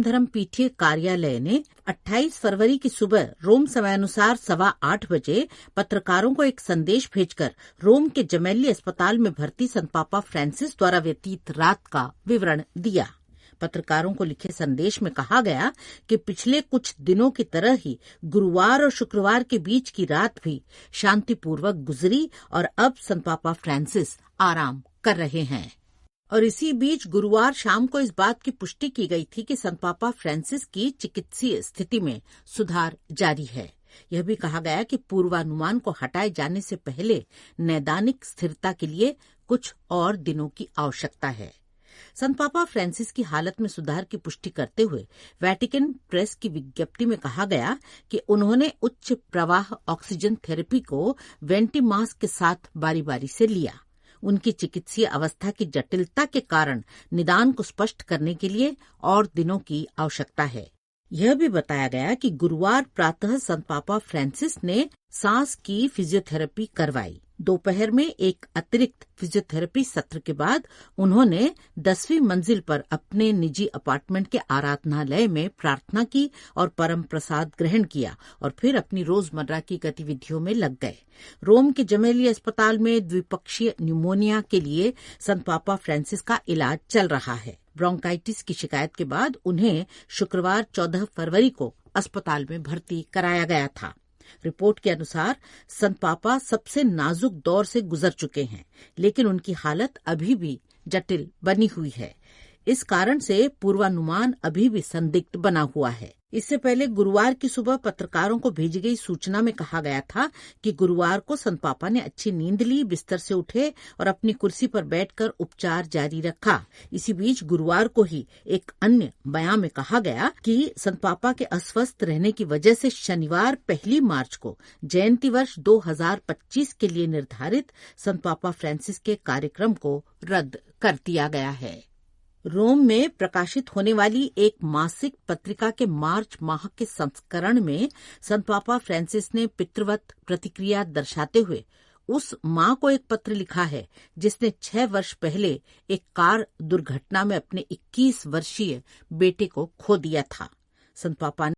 धर्म पीठीय कार्यालय ने 28 फरवरी की सुबह रोम समयानुसार 8:15 बजे पत्रकारों को एक संदेश भेजकर रोम के जमेली अस्पताल में भर्ती संत पापा फ्रांसिस द्वारा व्यतीत रात का विवरण दिया। पत्रकारों को लिखे संदेश में कहा गया कि पिछले कुछ दिनों की तरह ही गुरुवार और शुक्रवार के बीच की रात भी शांतिपूर्वक गुजरी और अब संत पापा फ्रांसिस आराम कर रहे हैं। और इसी बीच गुरुवार शाम को इस बात की पुष्टि की गई थी कि संत पापा फ्रांसिस की चिकित्सीय स्थिति में सुधार जारी है। यह भी कहा गया कि पूर्वानुमान को हटाए जाने से पहले नैदानिक स्थिरता के लिए कुछ और दिनों की आवश्यकता है। संत पापा फ्रांसिस की हालत में सुधार की पुष्टि करते हुए वेटिकन प्रेस की विज्ञप्ति में कहा गया कि उन्होंने उच्च प्रवाह ऑक्सीजन थेरेपी को वेंटीमास के साथ बारी बारी से लिया। उनकी चिकित्सीय अवस्था की जटिलता के कारण निदान को स्पष्ट करने के लिए और दिनों की आवश्यकता है। यह भी बताया गया कि गुरुवार प्रातः संत पापा फ्रांसिस ने सांस की फिजियोथेरेपी करवाई। दोपहर में एक अतिरिक्त फिजियोथेरेपी सत्र के बाद उन्होंने 10वीं मंजिल पर अपने निजी अपार्टमेंट के आराधनालय में प्रार्थना की और परम प्रसाद ग्रहण किया और फिर अपनी रोजमर्रा की गतिविधियों में लग गए। रोम के जमेली अस्पताल में द्विपक्षीय न्यूमोनिया के लिए संत पापा फ्रांसिस का इलाज चल रहा है। ब्रोंकाइटिस की शिकायत के बाद उन्हें शुक्रवार 14 फरवरी को अस्पताल में भर्ती कराया गया था। रिपोर्ट के अनुसार संत पापा सबसे नाजुक दौर से गुजर चुके हैं, लेकिन उनकी हालत अभी भी जटिल बनी हुई है। इस कारण से पूर्वानुमान अभी भी संदिग्ध बना हुआ है। इससे पहले गुरुवार की सुबह पत्रकारों को भेजी गई सूचना में कहा गया था कि गुरुवार को संत पापा ने अच्छी नींद ली, बिस्तर से उठे और अपनी कुर्सी पर बैठकर उपचार जारी रखा। इसी बीच गुरुवार को ही एक अन्य बयान में कहा गया कि संत पापा के अस्वस्थ रहने की वजह से शनिवार 1 मार्च को जयंती वर्ष 2025 के लिए निर्धारित संत पापा फ्रांसिस के कार्यक्रम को रद्द कर दिया गया है। रोम में प्रकाशित होने वाली एक मासिक पत्रिका के मार्च माह के संस्करण में संत पापा फ्रांसिस ने पितृवत प्रतिक्रिया दर्शाते हुए उस मां को एक पत्र लिखा है जिसने 6 वर्ष पहले एक कार दुर्घटना में अपने 21 वर्षीय बेटे को खो दिया था। संत पापा